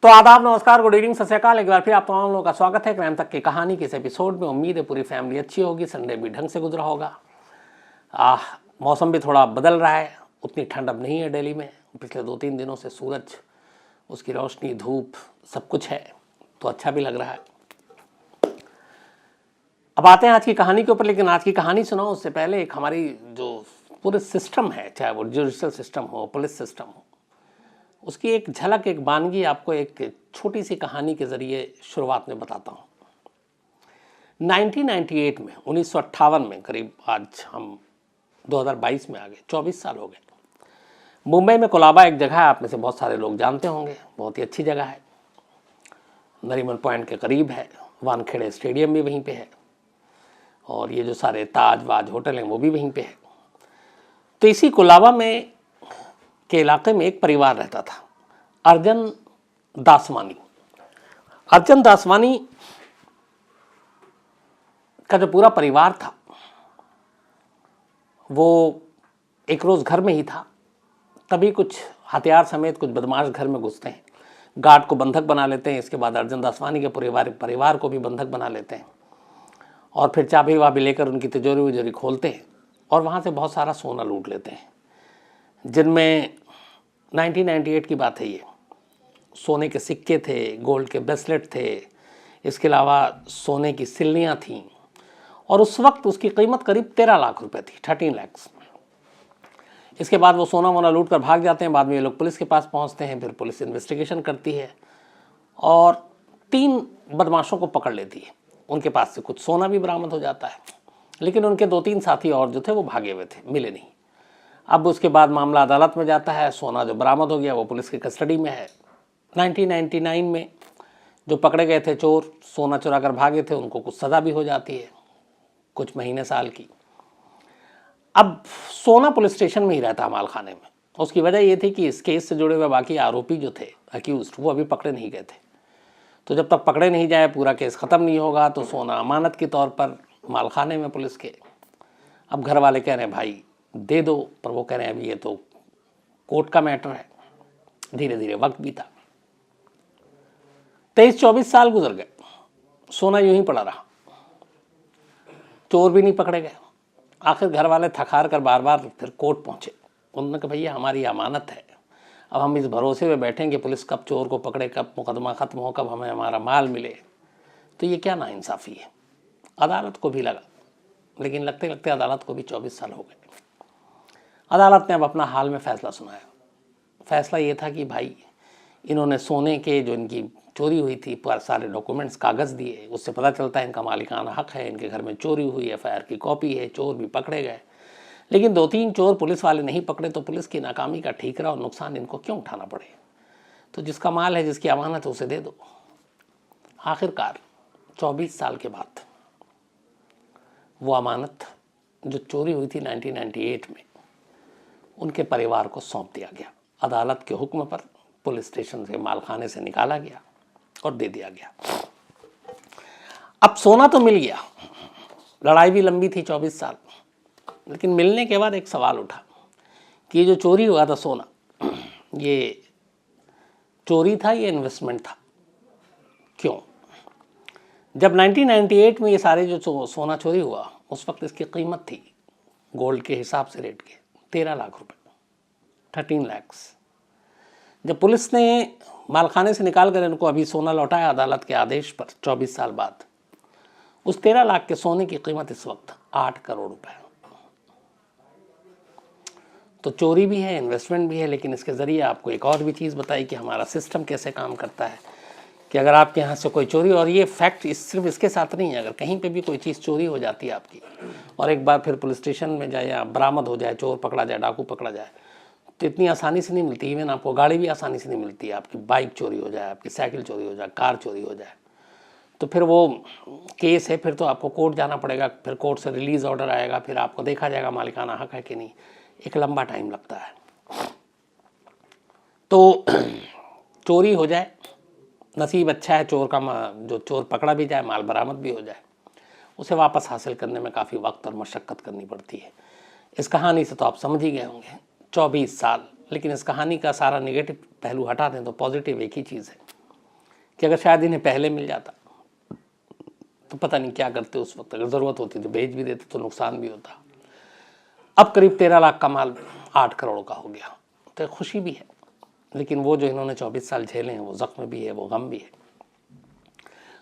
तो आदाब, नमस्कार, गुड इवनिंग, सत श्री अकाल। एक बार फिर आप तमाम लोगों का स्वागत है क्राइम तक की कहानी के इस एपिसोड में। उम्मीद है पूरी फैमिली अच्छी होगी, संडे भी ढंग से गुजरा होगा। मौसम भी थोड़ा बदल रहा है, उतनी ठंड अब नहीं है दिल्ली में। पिछले 2-3 दिनों से सूरज, उसकी रोशनी, धूप सब कुछ है, तो अच्छा भी लग रहा है। अब आते हैं आज की कहानी के ऊपर, लेकिन आज की कहानी सुनाओ उससे पहले एक हमारी जो पूरे सिस्टम है, चाहे वो जुडिशल सिस्टम हो, पुलिस सिस्टम हो, उसकी एक झलक, एक बानगी आपको एक छोटी सी कहानी के ज़रिए शुरुआत में बताता हूँ। 1998 में, 1958 में, करीब आज हम 2022 में आ गए, 24 साल हो गए। मुंबई में कोलाबा एक जगह है, आप में से बहुत सारे लोग जानते होंगे, बहुत ही अच्छी जगह है, नरीमन पॉइंट के करीब है, वानखेड़े स्टेडियम भी वहीं पे है, और ये जो सारे ताज वाज होटल हैं वो भी वहीं पे है। तो इसी कोलाबा में के इलाके में एक परिवार रहता था, अर्जन दासवानी। अर्जन दासवानी का जो पूरा परिवार था वो एक रोज़ घर में ही था, तभी कुछ हथियार समेत कुछ बदमाश घर में घुसते हैं, गार्ड को बंधक बना लेते हैं। इसके बाद अर्जन दासवानी के परिवार को भी बंधक बना लेते हैं, और फिर चाबी वाबी लेकर उनकी तिजोरी विजोरी खोलते हैं और वहाँ से बहुत सारा सोना लूट लेते हैं, जिनमें 1998 की बात है, ये सोने के सिक्के थे, गोल्ड के ब्रेसलेट थे, इसके अलावा सोने की सिल्लियाँ थीं, और उस वक्त उसकी कीमत करीब 13 लाख रुपए थी, 13 लैक्स। इसके बाद वो सोना वोना लूट कर भाग जाते हैं। बाद में ये लोग पुलिस के पास पहुंचते हैं, फिर पुलिस इन्वेस्टिगेशन करती है और 3 बदमाशों को पकड़ लेती है। उनके पास से कुछ सोना भी बरामद हो जाता है, लेकिन उनके 2-3 साथी और जो थे वो भागे हुए थे, मिले नहीं। अब उसके बाद मामला अदालत में जाता है, सोना जो बरामद हो गया वो पुलिस की कस्टडी में है। 1999 में जो पकड़े गए थे चोर, सोना चुरा कर भागे थे, उनको कुछ सज़ा भी हो जाती है, कुछ महीने साल की। अब सोना पुलिस स्टेशन में ही रहता मालखाने में। उसकी वजह ये थी कि इस केस से जुड़े हुए बाकी आरोपी जो थे, अक्यूज्ड, वो अभी पकड़े नहीं गए थे। तो जब तक पकड़े नहीं जाए, पूरा केस ख़त्म नहीं होगा, तो सोना अमानत के तौर पर मालखाने में पुलिस के। अब घर वाले कह रहे हैं भाई दे दो, पर वो कह रहे हैं अभी ये तो कोर्ट का मैटर है। धीरे धीरे वक्त बीता, 23-24 साल गुजर गए, सोना यूं ही पड़ा रहा, चोर भी नहीं पकड़े गए। आखिर घर वाले थकार कर बार बार फिर कोर्ट पहुंचे। उन्होंने कहा भैया हमारी अमानत है, अब हम इस भरोसे में बैठें कि पुलिस कब चोर को पकड़े, कब मुकदमा ख़त्म हो, कब हमें हमारा माल मिले, तो ये क्या नाइंसाफ़ी है। अदालत को भी लगा, लेकिन लगते लगते अदालत को भी 24 साल हो गए। अदालत ने अब अपना हाल में फ़ैसला सुनाया। फ़ैसला ये था कि भाई इन्होंने सोने के जो इनकी चोरी हुई थी पर सारे डॉक्यूमेंट्स, कागज़ दिए, उससे पता चलता है इनका मालिकाना हक़ है, इनके घर में चोरी हुई, एफआईआर की कॉपी है, चोर भी पकड़े गए। लेकिन 2-3 चोर पुलिस वाले नहीं पकड़े, तो पुलिस की नाकामी का ठीकरा और नुकसान इनको क्यों उठाना पड़े। तो जिसका माल है, जिसकी अमानत है, उसे दे दो। आखिरकार 24 साल के बाद वो अमानत जो चोरी हुई थी 1998 में, उनके परिवार को सौंप दिया गया। अदालत के हुक्म पर पुलिस स्टेशन से, मालखाने से निकाला गया और दे दिया गया। अब सोना तो मिल गया, लड़ाई भी लंबी थी, 24 साल। लेकिन मिलने के बाद एक सवाल उठा कि ये जो चोरी हुआ था सोना, ये चोरी था, ये इन्वेस्टमेंट था। क्यों? जब 1998 में ये सारे जो सोना चोरी हुआ, उस वक्त इसकी कीमत थी गोल्ड के हिसाब से रेट के 13 लाख रुपए, 13 लैक्स। जब पुलिस ने मालखाने से निकाल कर इनको अभी सोना लौटाया अदालत के आदेश पर 24 साल बाद, उस 13 लाख के सोने की कीमत इस वक्त 8 करोड़ रुपए। तो चोरी भी है, इन्वेस्टमेंट भी है, लेकिन इसके ज़रिए आपको एक और भी चीज़ बताई कि हमारा सिस्टम कैसे काम करता है। कि अगर आपके यहाँ से कोई चोरी, और ये फैक्ट सिर्फ इसके साथ नहीं है, अगर कहीं पे भी कोई चीज़ चोरी हो जाती है आपकी, और एक बार फिर पुलिस स्टेशन में जाए या बरामद हो जाए, चोर पकड़ा जाए, डाकू पकड़ा जाए, तो इतनी आसानी से नहीं मिलती। इवन आपको गाड़ी भी आसानी से नहीं मिलती है। आपकी बाइक चोरी हो जाए, आपकी साइकिल चोरी हो जाए, कार चोरी हो जाए, तो फिर वो केस है, फिर तो आपको कोर्ट जाना पड़ेगा, फिर कोर्ट से रिलीज़ ऑर्डर आएगा, फिर आपको देखा जाएगा मालिकाना हक है कि नहीं। एक लंबा टाइम लगता है। तो चोरी हो जाए, नसीब अच्छा है, चोर का जो चोर पकड़ा भी जाए, माल बरामद भी हो जाए, उसे वापस हासिल करने में काफ़ी वक्त और मशक्क़त करनी पड़ती है। इस कहानी से तो आप समझ ही गए होंगे, 24 साल। लेकिन इस कहानी का सारा नेगेटिव पहलू हटा दें तो पॉजिटिव एक ही चीज़ है कि अगर शायद इन्हें पहले मिल जाता तो पता नहीं क्या करते उस वक्त। अगर ज़रूरत होती तो बेच भी देते तो नुकसान भी होता। अब करीब 13 लाख का माल 8 करोड़ का हो गया, तो खुशी भी है, लेकिन वो जो इन्होंने 24 साल झेले हैं वो ज़ख्म भी है, वो गम भी है।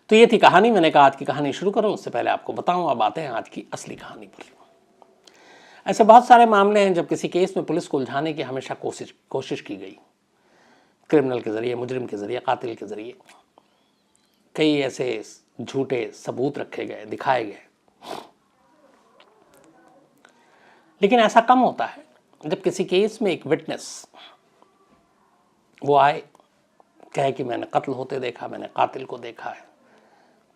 तो ये थी कहानी। मैंने कहा आज की कहानी शुरू करूं, उससे पहले आपको बताऊं। अब आते हैं आज की असली कहानी पर। ऐसे बहुत सारे मामले हैं जब किसी केस में पुलिस को उलझाने की हमेशा कोशिश की गई, क्रिमिनल के जरिए, मुजरिम के जरिए, कातिल के जरिए। कई ऐसे झूठे सबूत रखे गए, दिखाए गए, लेकिन ऐसा कम होता है जब किसी केस में एक विटनेस वो आए, कहे कि मैंने कत्ल होते देखा, मैंने कातिल को देखा है।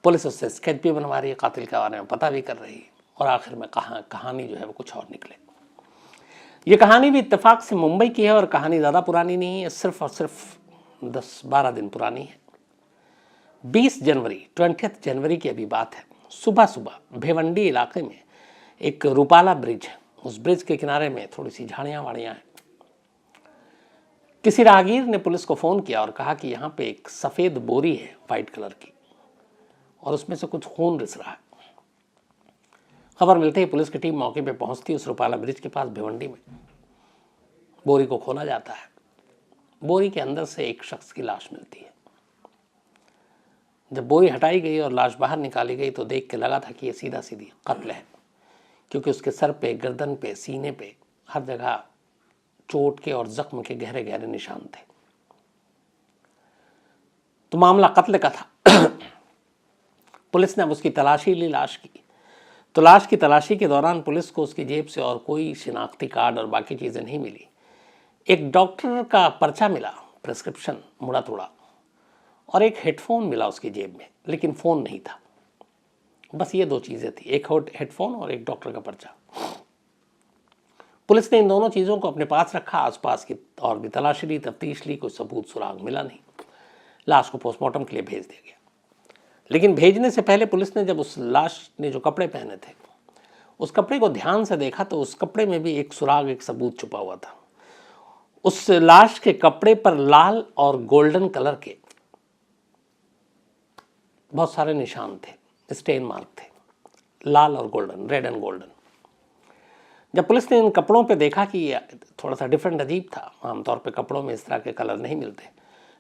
पुलिस उससे स्केच भी बनवा रही है, कातिल के बारे में पता भी कर रही है, और आखिर में कहानी जो है वो कुछ और निकले। ये कहानी भी इत्तेफाक से मुंबई की है, और कहानी ज़्यादा पुरानी नहीं है, सिर्फ और सिर्फ 10-12 दिन पुरानी है। 20 जनवरी की अभी बात है। सुबह सुबह भिवंडी इलाके में एक रूपाला ब्रिज है, उस ब्रिज के किनारे में थोड़ी सी झाड़ियाँ वाड़ियाँ हैं। किसी राहगीर ने पुलिस को फ़ोन किया और कहा कि यहाँ पे एक सफ़ेद बोरी है वाइट कलर की, और उसमें से कुछ खून रिस रहा है। खबर मिलते ही पुलिस की टीम मौके पे पहुंचती है। उस रूपाला ब्रिज के पास भिवंडी में बोरी को खोला जाता है। बोरी के अंदर से एक शख्स की लाश मिलती है। जब बोरी हटाई गई और लाश बाहर निकाली गई तो देख के लगा था कि ये सीधा सीधी कत्ल है, क्योंकि उसके सर पे, गर्दन पे, सीने पे हर जगह चोट के और जख्म के गहरे गहरे निशान थे। तो मामला कत्ल का था। पुलिस ने अब उसकी तलाशी ली, लाश की। तो लाश की तलाशी के दौरान पुलिस को उसकी जेब से और कोई शिनाख्ती कार्ड और बाकी चीज़ें नहीं मिली। एक डॉक्टर का पर्चा मिला, प्रिस्क्रिप्शन मुड़ा तोड़ा, और एक हेडफोन मिला उसकी जेब में, लेकिन फ़ोन नहीं था। बस ये 2 चीज़ें थी, एक हेडफोन और एक डॉक्टर का पर्चा। पुलिस ने इन दोनों चीज़ों को अपने पास रखा, आसपास की और भी तलाशी ली, तफ्तीश ली, कोई सबूत सुराग मिला नहीं। लाश को पोस्टमार्टम के लिए भेज दिया गया। लेकिन भेजने से पहले पुलिस ने जब उस लाश ने जो कपड़े पहने थे, उस कपड़े को ध्यान से देखा तो उस कपड़े में भी एक सुराग, एक सबूत छुपा हुआ था। उस लाश के कपड़े पर लाल और गोल्डन कलर के बहुत सारे निशान थे, स्टेन मार्क थे, लाल और गोल्डन, रेड एंड गोल्डन। जब पुलिस ने इन कपड़ों पे देखा कि ये थोड़ा सा डिफरेंट, अजीब था, आमतौर पे कपड़ों में इस तरह के कलर नहीं मिलते,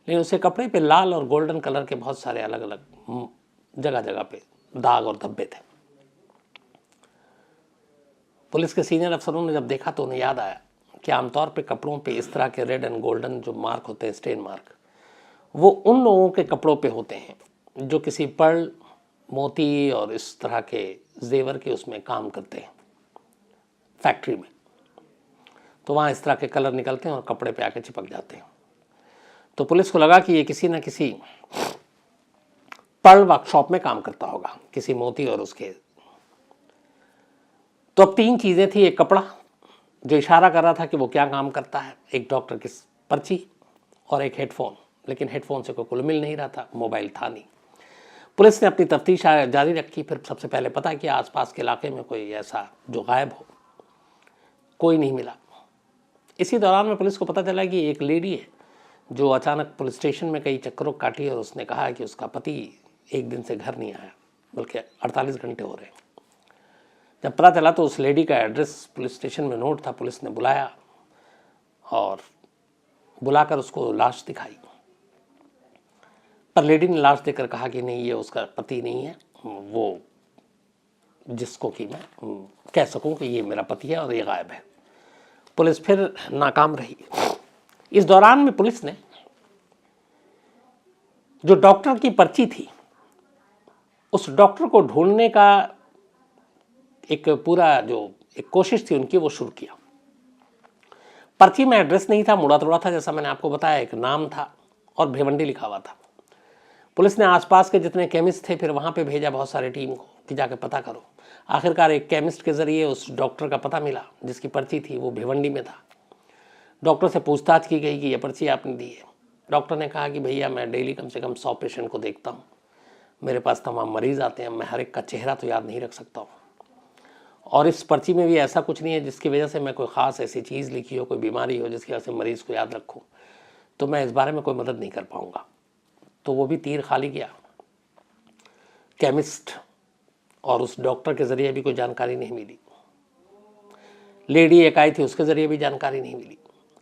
लेकिन उसके कपड़े पे लाल और गोल्डन कलर के बहुत सारे अलग अलग जगह जगह पे दाग और धब्बे थे। पुलिस के सीनियर अफसरों ने जब देखा तो उन्हें याद आया कि आमतौर पे कपड़ों पे इस तरह के रेड एंड गोल्डन जो मार्क होते हैं, स्टेन मार्क, वो उन लोगों के कपड़ों पे होते हैं जो किसी पर्ल, मोती और इस तरह के जेवर के उसमें काम करते हैं, फैक्ट्री में। तो वहाँ इस तरह के कलर निकलते हैं और कपड़े पे आके चिपक जाते हैं। तो पुलिस को लगा कि ये किसी न किसी पर्ल वर्कशॉप में काम करता होगा, किसी मोती और उसके। तो अब 3 चीज़ें थी, एक कपड़ा जो इशारा कर रहा था कि वो क्या काम करता है, एक डॉक्टर की पर्ची, और एक हेडफोन। लेकिन हेडफोन से कोई मिल नहीं रहा था, मोबाइल था नहीं। पुलिस ने अपनी तफ्तीश जारी रखी। फिर सबसे पहले पता किया आसपास के इलाके में कोई ऐसा जो गायब हो, कोई नहीं मिला। इसी दौरान में पुलिस को पता चला कि एक लेडी है जो अचानक पुलिस स्टेशन में कई चक्करों काटी, और उसने कहा कि उसका पति 1 दिन से घर नहीं आया, बल्कि 48 घंटे हो रहे हैं। जब पता चला तो उस लेडी का एड्रेस पुलिस स्टेशन में नोट था। पुलिस ने बुलाया और बुलाकर उसको लाश दिखाई, पर लेडी ने लाश देखकर कहा कि नहीं, ये उसका पति नहीं है, वो जिसको कि मैं कह सकूं कि ये मेरा पति है और ये गायब है। पुलिस फिर नाकाम रही। इस दौरान में पुलिस ने जो डॉक्टर की पर्ची थी, उस डॉक्टर को ढूंढने का एक पूरा जो एक कोशिश थी उनकी, वो शुरू किया। पर्ची में एड्रेस नहीं था, मुड़ा तोड़ा था, जैसा मैंने आपको बताया, एक नाम था और भिवंडी लिखा हुआ था। पुलिस ने आसपास के जितने केमिस्ट थे फिर वहाँ पे भेजा बहुत सारी टीम को कि जाके पता करो। आखिरकार एक केमिस्ट के ज़रिए उस डॉक्टर का पता मिला जिसकी पर्ची थी, वो भिवंडी में था। डॉक्टर से पूछताछ की गई कि ये पर्ची आपने दी है। डॉक्टर ने कहा कि भैया मैं डेली कम से कम 100 पेशेंट को देखता हूँ, मेरे पास तमाम मरीज़ आते हैं, मैं हर एक का चेहरा तो याद नहीं रख सकता हूँ, और इस पर्ची में भी ऐसा कुछ नहीं है जिसकी वजह से मैं कोई ख़ास ऐसी चीज़ लिखी हो, कोई बीमारी हो जिसकी वजह से मरीज़ को याद रखूँ, तो मैं इस बारे में कोई मदद नहीं कर पाऊँगा। तो वो भी तीर खाली गया। केमिस्ट और उस डॉक्टर के ज़रिए भी कोई जानकारी नहीं मिली। लेडी एक आई थी, उसके ज़रिए भी जानकारी नहीं मिली।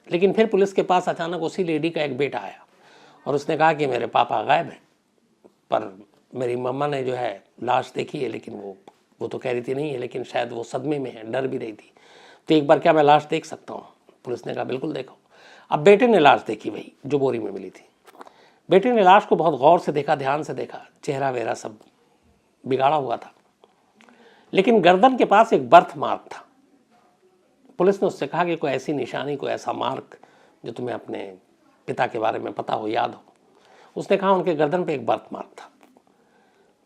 लेकिन फिर पुलिस के पास अचानक उसी लेडी का एक बेटा आया और उसने कहा कि मेरे पापा गायब हैं, पर मेरी मम्मा ने जो है लाश देखी है, लेकिन वो तो कह रही थी नहीं है, लेकिन शायद वो सदमे में है, डर भी रही थी, तो एक बार क्या मैं लाश देख सकता हूँ? पुलिस ने कहा बिल्कुल देखो। अब बेटे ने लाश देखी वही जो बोरी में मिली थी। बेटे ने लाश को बहुत गौर से देखा, ध्यान से देखा, चेहरा वेरा सब बिगाड़ा हुआ था, लेकिन गर्दन के पास एक बर्थ मार्क था। पुलिस ने उससे कहा कि कोई ऐसी निशानी, कोई ऐसा मार्क जो तुम्हें अपने पिता के बारे में पता हो, याद हो। उसने कहा उनके गर्दन पे एक बर्थ मार्क था।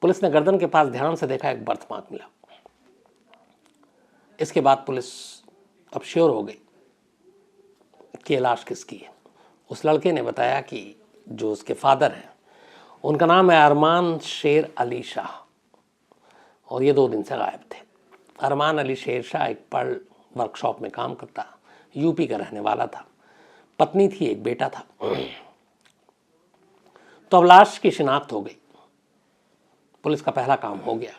पुलिस ने गर्दन के पास ध्यान से देखा, एक बर्थ मार्क मिला। इसके बाद पुलिस अब श्योर हो गई कि लाश किसकी है। उस लड़के ने बताया कि जो उसके फादर हैं उनका नाम है अरमान शेर अली शाह, और ये 2 दिन से गायब थे। अरमान अली शेर शाह एक पर्ल वर्कशॉप में काम करता, यूपी का रहने वाला था, पत्नी थी, एक बेटा था। तो अब लाश की शिनाख्त हो गई, पुलिस का पहला काम हो गया।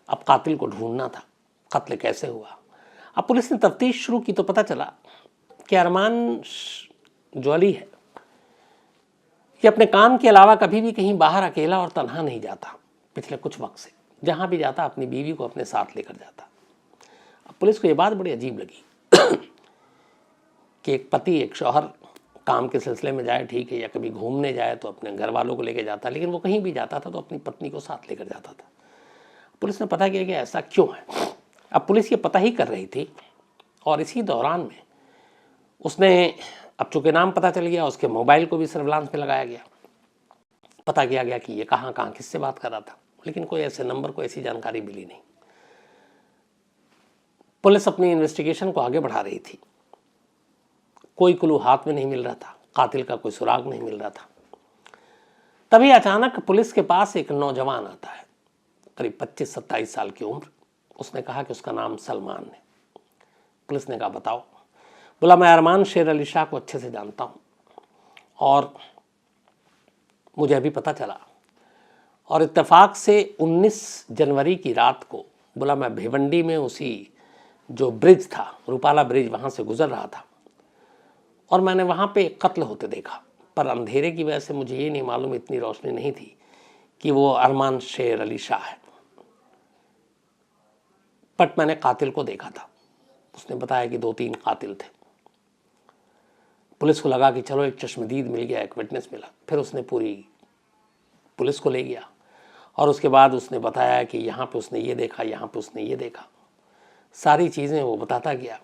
अब कातिल को ढूंढना था, कत्ल कैसे हुआ। अब पुलिस ने तफ्तीश शुरू की तो पता चला कि अरमान जो अली है ये अपने काम के अलावा कभी भी कहीं बाहर अकेला और तन्हा नहीं जाता। पिछले कुछ वक्त से जहाँ भी जाता अपनी बीवी को अपने साथ लेकर जाता। अब पुलिस को ये बात बड़ी अजीब लगी कि एक पति, एक शौहर काम के सिलसिले में जाए ठीक है, या कभी घूमने जाए तो अपने घर वालों को लेकर जाता, लेकिन वो कहीं भी जाता था तो अपनी पत्नी को साथ लेकर जाता था। पुलिस ने पता किया कि ऐसा क्यों है। अब पुलिस ये पता ही कर रही थी, और इसी दौरान में उसने, अब चूंकि नाम पता चल गया, उसके मोबाइल को भी सर्विलांस में लगाया गया। पता किया गया कि ये कहाँ कहाँ किससे बात कर रहा था, लेकिन कोई ऐसे नंबर, कोई ऐसी जानकारी मिली नहीं। पुलिस अपनी इन्वेस्टिगेशन को आगे बढ़ा रही थी, कोई क्लू हाथ में नहीं मिल रहा था, कातिल का कोई सुराग नहीं मिल रहा था। तभी अचानक पुलिस के पास एक नौजवान आता है, करीब 25-27 साल की उम्र। उसने कहा कि उसका नाम सलमान है। पुलिस ने कहा बताओ। बोला मैं अरमान शेर अली शाह को अच्छे से जानता हूँ और मुझे अभी पता चला, और इत्तेफाक से 19 जनवरी की रात को, बोला मैं भिवंडी में उसी जो ब्रिज था, रूपाला ब्रिज, वहाँ से गुजर रहा था और मैंने वहाँ पे एक कत्ल होते देखा, पर अंधेरे की वजह से मुझे ये नहीं मालूम, इतनी रोशनी नहीं थी कि वो अरमान शेर अली शाह है, बट मैंने कातिल को देखा था। उसने बताया कि 2-3 कातिल थे। पुलिस को लगा कि चलो एक चश्मदीद मिल गया, एक विटनेस मिला। फिर उसने पूरी पुलिस को ले गया और उसके बाद उसने बताया कि यहाँ पे उसने ये देखा, यहाँ पे उसने ये देखा, सारी चीज़ें वो बताता गया।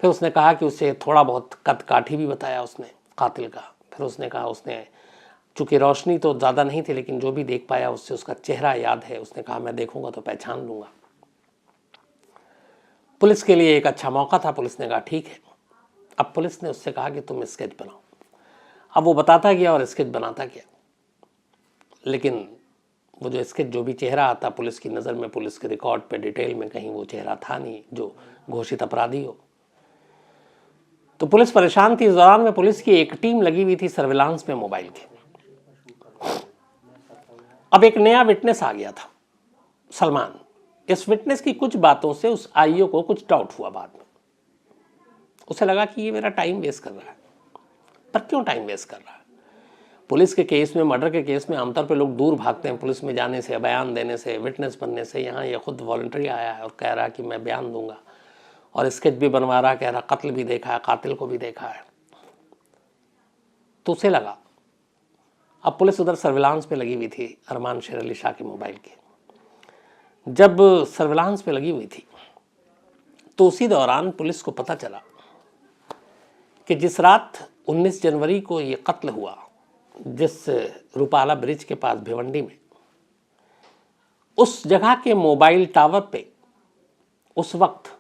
फिर उसने कहा कि उससे थोड़ा बहुत कद काठी भी बताया उसने कातिल का। फिर उसने कहा, उसने चूँकि रोशनी तो ज़्यादा नहीं थी, लेकिन जो भी देख पाया उससे उसका चेहरा याद है। उसने कहा मैं देखूंगा तो पहचान लूँगा। पुलिस के लिए एक अच्छा मौका था। पुलिस ने कहा ठीक है। अब पुलिस ने उससे कहा कि तुम स्केच बनाओ। अब वो बताता गया और स्केच बनाता गया, लेकिन वो जो स्केच, जो भी चेहरा आता पुलिस की नज़र में, पुलिस के रिकॉर्ड पे डिटेल में कहीं वो चेहरा था नहीं जो घोषित अपराधी हो। तो पुलिस परेशान थी। इस दौरान में पुलिस की एक टीम लगी हुई थी सर्विलांस में मोबाइल के। अब एक नया विटनेस आ गया था, सलमान। इस विटनेस की कुछ बातों से उस आईओ को कुछ डाउट हुआ। बाद में उसे लगा कि ये मेरा टाइम वेस्ट कर रहा है। पर क्यों टाइम वेस्ट कर रहा है? पुलिस के केस में, मर्डर के केस में आमतौर पे लोग दूर भागते हैं पुलिस में जाने से, बयान देने से, विटनेस बनने से। यहाँ ये खुद वॉलंटरी आया है और कह रहा है कि मैं बयान दूंगा, और स्केच भी बनवा रहा, कह रहा कत्ल भी देखा है, कातिल को भी देखा है। तो उसे लगा, अब पुलिस उधर सर्विलांस पे लगी हुई थी अरमान शेर अली शाह के मोबाइल के। जब सर्विलांस पे लगी हुई थी तो उसी दौरान पुलिस को पता चला कि जिस रात 19 जनवरी को ये कत्ल हुआ, जिस रूपाला ब्रिज के पास भिवंडी में, उस जगह के मोबाइल टावर पे उस वक्त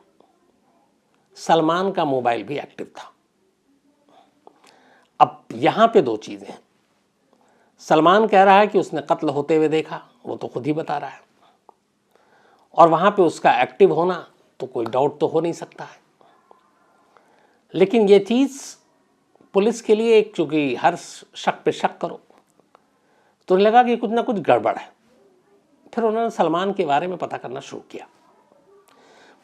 सलमान का मोबाइल भी एक्टिव था। अब यहां पे 2 चीजें हैं। सलमान कह रहा है कि उसने कत्ल होते हुए देखा, वो तो खुद ही बता रहा है, और वहां पे उसका एक्टिव होना तो कोई डाउट तो हो नहीं सकता है। लेकिन ये चीज पुलिस के लिए एक, चूंकि हर शक पे शक करो, तो लगा कि कुछ ना कुछ गड़बड़ है। फिर उन्होंने सलमान के बारे में पता करना शुरू किया।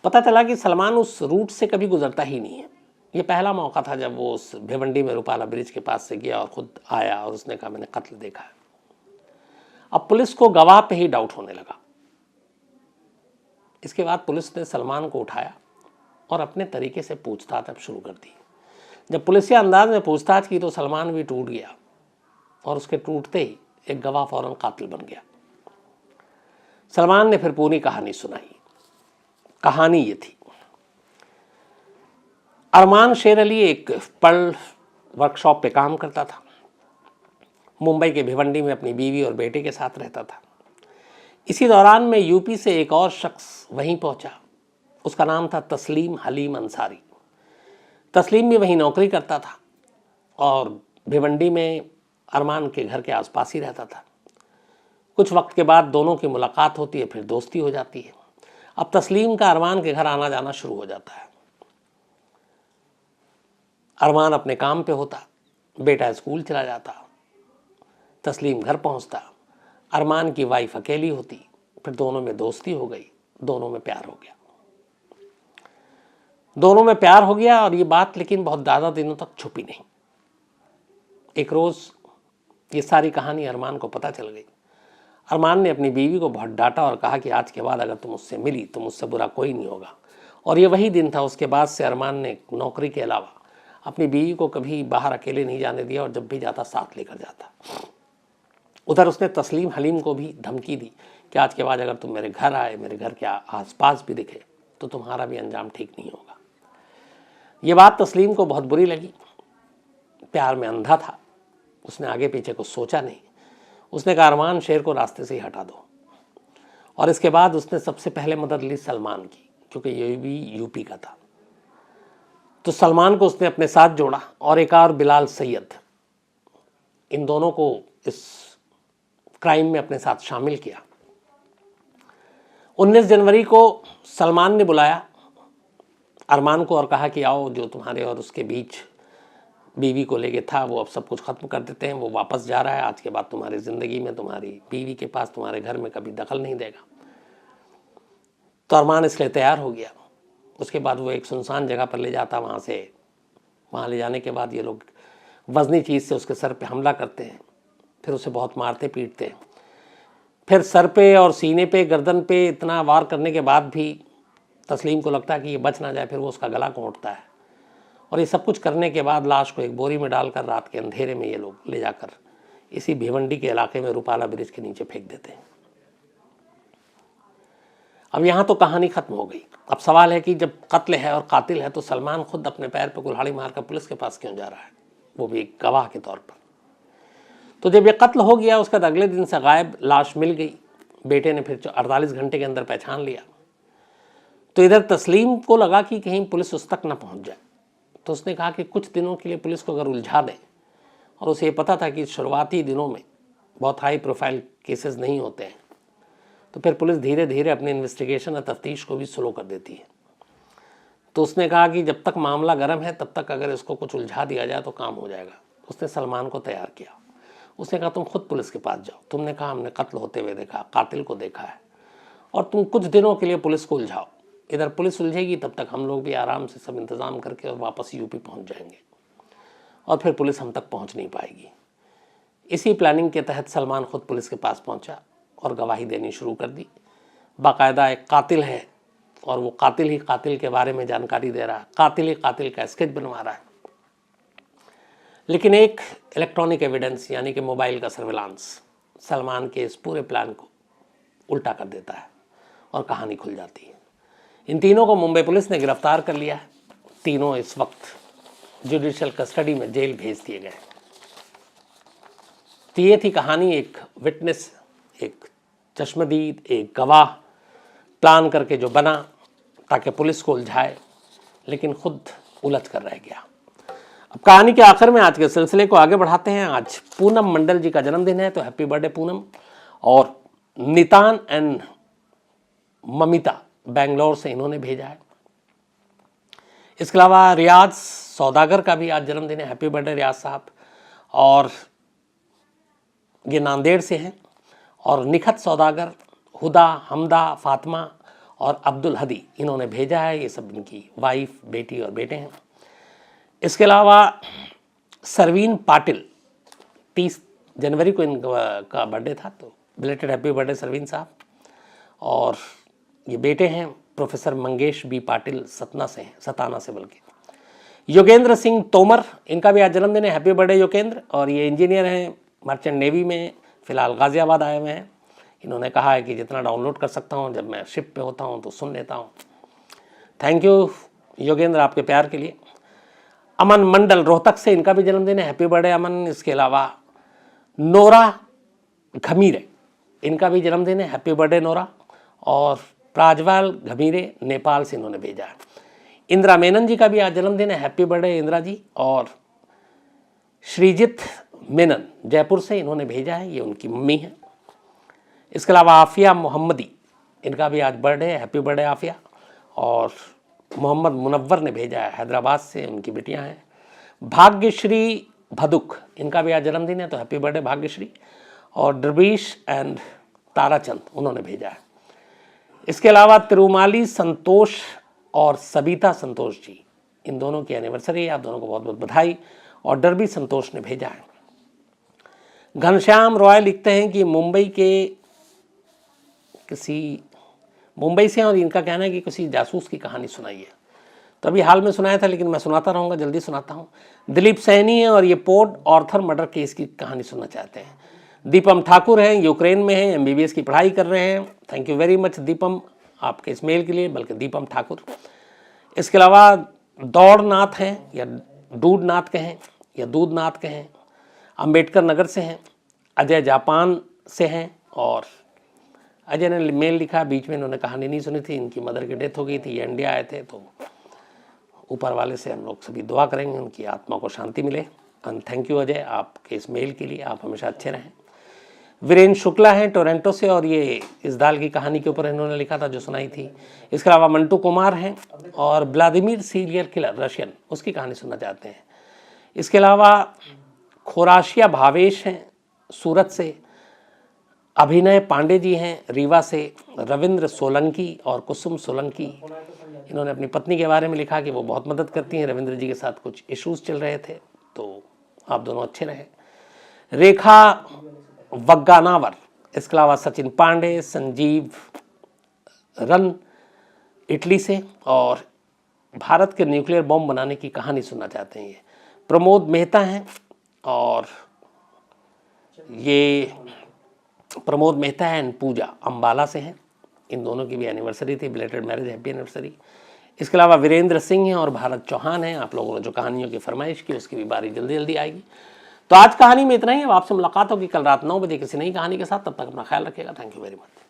पता चला कि सलमान उस रूट से कभी गुजरता ही नहीं है। ये पहला मौका था जब वो उस भिवंडी में रूपाला ब्रिज के पास से गया और खुद आया और उसने कहा मैंने कत्ल देखा है। अब पुलिस को गवाह पे ही डाउट होने लगा। इसके बाद पुलिस ने सलमान को उठाया और अपने तरीके से पूछताछ अब शुरू कर दी। जब पुलिस के अंदाज में पूछताछ की तो सलमान भी टूट गया और उसके टूटते ही एक गवाह फौरन कातिल बन गया। सलमान ने फिर पूरी कहानी सुनाई। कहानी ये थी, अरमान शेर अली एक पर्ल वर्कशॉप पे काम करता था। मुंबई के भिवंडी में अपनी बीवी और बेटे के साथ रहता था। इसी दौरान में यूपी से एक और शख्स वहीं पहुंचा। उसका नाम था तस्लीम हलीम अंसारी। तस्लीम भी वहीं नौकरी करता था और भिवंडी में अरमान के घर के आसपास ही रहता था। कुछ वक्त के बाद दोनों की मुलाकात होती है, फिर दोस्ती हो जाती है। अब तस्लीम का अरमान के घर आना जाना शुरू हो जाता है। अरमान अपने काम पे होता, बेटा स्कूल चला जाता, तस्लीम घर पहुंचता, अरमान की वाइफ अकेली होती, फिर दोनों में दोस्ती हो गई, दोनों में प्यार हो गया। दोनों में प्यार हो गया और ये बात लेकिन बहुत ज़्यादा दिनों तक छुपी नहीं। एक रोज़ ये सारी कहानी अरमान को पता चल गई। अरमान ने अपनी बीवी को बहुत डांटा और कहा कि आज के बाद अगर तुम मुझसे मिली तो मुझसे बुरा कोई नहीं होगा। और ये वही दिन था, उसके बाद से अरमान ने नौकरी के अलावा अपनी बीवी को कभी बाहर अकेले नहीं जाने दिया और जब भी जाता साथ लेकर जाता। उधर उसने तस्लीम हलीम को भी धमकी दी कि आज के बाद अगर तुम मेरे घर आए, मेरे घर के आसपास भी दिखे तो तुम्हारा भी अंजाम ठीक नहीं होगा। ये बात तस्लीम को बहुत बुरी लगी। प्यार में अंधा था, उसने आगे पीछे कुछ सोचा नहीं। उसने कहा अरमान शेर को रास्ते से ही हटा दो। और इसके बाद उसने सबसे पहले मदद ली सलमान की, क्योंकि ये भी यूपी का था। तो सलमान को उसने अपने साथ जोड़ा और एक और बिलाल सैयद, इन दोनों को इस क्राइम में अपने साथ शामिल किया। 19 जनवरी को सलमान ने बुलाया अरमान को और कहा कि आओ, जो तुम्हारे और उसके बीच बीवी को लेके था वो अब सब कुछ ख़त्म कर देते हैं। वो वापस जा रहा है, आज के बाद तुम्हारी ज़िंदगी में तुम्हारी बीवी के पास तुम्हारे घर में कभी दखल नहीं देगा। तो अरमान इसलिए तैयार हो गया। उसके बाद वो एक सुनसान जगह पर ले जाता, वहाँ ले जाने के बाद ये लोग वज़नी चीज़ से उसके सर पे हमला करते हैं, फिर उसे बहुत मारते पीटते हैं। फिर सर पे और सीने पे, गर्दन पे इतना वार करने के बाद भी तस्लीम को लगता है कि ये बच ना जाए, फिर वो उसका गला घोंटता है। और ये सब कुछ करने के बाद लाश को एक बोरी में डालकर रात के अंधेरे में ये लोग ले जाकर इसी भिवंडी के इलाके में रूपाला ब्रिज के नीचे फेंक देते हैं। अब यहाँ तो कहानी खत्म हो गई। अब सवाल है कि जब कत्ल है और कातिल है तो सलमान खुद अपने पैर पर कुल्हाड़ी मारकर पुलिस के पास क्यों जा रहा है, वो भी एक गवाह के तौर पर। तो जब ये कत्ल हो गया उसके बाद अगले दिन से गायब लाश मिल गई। बेटे ने फिर 48 घंटे के अंदर पहचान लिया। तो इधर तस्लीम को लगा कि कहीं पुलिस उस तक ना पहुंच जाए, तो उसने कहा कि कुछ दिनों के लिए पुलिस को अगर उलझा दें, और उसे ये पता था कि शुरुआती दिनों में बहुत हाई प्रोफाइल केसेस नहीं होते हैं, तो फिर पुलिस धीरे धीरे अपनी इन्वेस्टिगेशन और तफ्तीश को भी स्लो कर देती है। तो उसने कहा कि जब तक मामला गर्म है तब तक अगर इसको कुछ उलझा दिया जाए तो काम हो जाएगा। उसने सलमान को तैयार किया। उसने कहा तुम खुद पुलिस के पास जाओ, तुमने कहा हमने कत्ल होते हुए देखा, कातिल को देखा है, और तुम कुछ दिनों के लिए पुलिस को उलझाओ। इधर पुलिस उलझेगी तब तक हम लोग भी आराम से सब इंतज़ाम करके और वापस यूपी पहुंच जाएंगे, और फिर पुलिस हम तक पहुंच नहीं पाएगी। इसी प्लानिंग के तहत सलमान खुद पुलिस के पास पहुंचा और गवाही देनी शुरू कर दी। बाकायदा एक कातिल है और वो कातिल ही कातिल के बारे में जानकारी दे रहा है, कातिल ही कातिल का स्केच बनवा रहा है। लेकिन एक इलेक्ट्रॉनिक एविडेंस यानी कि मोबाइल का सर्विलांस सलमान के इस पूरे प्लान को उल्टा कर देता है और कहानी खुल जाती है। इन तीनों को मुंबई पुलिस ने गिरफ्तार कर लिया है। तीनों इस वक्त जुडिशियल कस्टडी में जेल भेज दिए गए। तो ये थी कहानी, एक विटनेस, एक चश्मदीद, एक गवाह प्लान करके जो बना ताकि पुलिस को उलझाए, लेकिन खुद उलझ कर रह गया। अब कहानी के आखिर में आज के सिलसिले को आगे बढ़ाते हैं। आज पूनम मंडल जी का जन्मदिन है, तो हैप्पी बर्थडे पूनम। और नितान एंड ममिता बेंगलोर से इन्होंने भेजा है। इसके अलावा रियाज सौदागर का भी आज जन्मदिन है, हैप्पी बर्थडे रियाज साहब। और ये नांदेड़ से हैं। और निखत सौदागर, हुदा, हमदा, फातिमा और अब्दुल हदी इन्होंने भेजा है। ये सब इनकी वाइफ, बेटी और बेटे हैं। इसके अलावा सरवीन पाटिल, 30 जनवरी को इनका बर्थडे था, तो बिलेटेड हैप्पी बर्थडे सरवीन साहब। और ये बेटे हैं प्रोफेसर मंगेश बी पाटिल, सताना से बल्कि। योगेंद्र सिंह तोमर, इनका भी आज जन्मदिन है, हैप्पी बर्थडे योगेंद्र। और ये इंजीनियर हैं, मर्चेंट नेवी में, फ़िलहाल गाज़ियाबाद आए हुए हैं। इन्होंने कहा है कि जितना डाउनलोड कर सकता हूँ जब मैं शिप पे होता हूँ तो सुन लेता हूँ। थैंक यू योगेंद्र आपके प्यार के लिए। अमन मंडल रोहतक से, इनका भी जन्मदिन है, हैप्पी बर्थडे अमन। इसके अलावा नोरा घमीरे, इनका भी जन्मदिन है, हैप्पी बर्थडे नोरा। और प्राजवाल घमीरे नेपाल से इन्होंने भेजा है। इंदिरा मेनन जी का भी आज जन्मदिन है, हैप्पी बर्थडे इंदिरा जी। और श्रीजित मेनन जयपुर से इन्होंने भेजा है, ये उनकी मम्मी है। इसके अलावा आफिया मोहम्मदी, इनका भी आज बर्थडे है, हैप्पी बर्थडे आफिया। और मोहम्मद मुनव्वर ने भेजा है हैदराबाद से, उनकी बेटियां हैं। भाग्यश्री भदुक, इनका भी आज जन्मदिन है, तो हैप्पी बर्थडे भाग्यश्री। और ड्रबीश एंड ताराचंद उन्होंने भेजा है। इसके अलावा तिरुमाली संतोष और सबिता संतोष जी, इन दोनों की एनिवर्सरी है, आप दोनों को बहुत बहुत बधाई। और डरबी संतोष ने भेजा है। घनश्याम रॉय लिखते हैं कि मुंबई से, और इनका कहना है कि किसी जासूस की कहानी सुनाई है। तो अभी हाल में सुनाया था, लेकिन मैं सुनाता रहूँगा, जल्दी सुनाता हूँ। दिलीप सैनी है और ये पोर्ट ऑर्थर मर्डर केस की कहानी सुनना चाहते हैं। दीपम ठाकुर हैं, यूक्रेन में हैं, MBBS की पढ़ाई कर रहे हैं। Thank you very much Deepam आपके इस मेल के लिए, बल्कि दीपम ठाकुर। इसके अलावा दौड़नाथ हैं, या दूधनाथ कहें या दूधनाथ कहें, अंबेडकर नगर से हैं। अजय जापान से हैं। और अजय ने मेल लिखा, बीच में इन्होंने कहानी नहीं सुनी थी, इनकी मदर की डेथ हो गई थी, ये इंडिया आए थे। तो ऊपर वाले से हम लोग सभी दुआ करेंगे उनकी आत्मा को शांति मिले। एंड थैंक यू अजय आपके इस मेल के लिए, आप हमेशा अच्छे रहें। वीरेंद्र शुक्ला हैं टोरंटो से, और ये इस दाल की कहानी के ऊपर इन्होंने लिखा था जो सुनाई थी। इसके अलावा मंटू कुमार हैं और व्लादिमीर सीरियल किलर रशियन, उसकी कहानी सुनना चाहते हैं। इसके अलावा खोराशिया भावेश हैं सूरत से। अभिनय पांडे जी हैं रीवा से। रविंद्र सोलंकी और कुसुम सोलंकी, इन्होंने अपनी पत्नी के बारे में लिखा कि वो बहुत मदद करती हैं, रविंद्र जी के साथ कुछ इश्यूज चल रहे थे, तो आप दोनों अच्छे रहे। रेखा वग्गानावर, इसके अलावा सचिन पांडे, संजीव रन इटली से, और भारत के न्यूक्लियर बॉम्ब बनाने की कहानी सुनना चाहते हैं। ये प्रमोद मेहता हैं, और ये प्रमोद मेहता एंड पूजा अंबाला से हैं। इन दोनों की भी एनिवर्सरी थी, बिलेटेड मैरिज हैप्पी एनिवर्सरी। इसके अलावा वीरेंद्र सिंह हैं और भारत चौहान हैं। आप लोगों ने जो कहानियों की फरमाइश की उसकी भी बारी जल्दी जल्दी आएगी। तो आज कहानी में इतना ही। अब आपसे मुलाकात होगी कल रात 9 बजे किसी नई कहानी के साथ। तब तक अपना ख्याल रखिएगा। Thank you very much.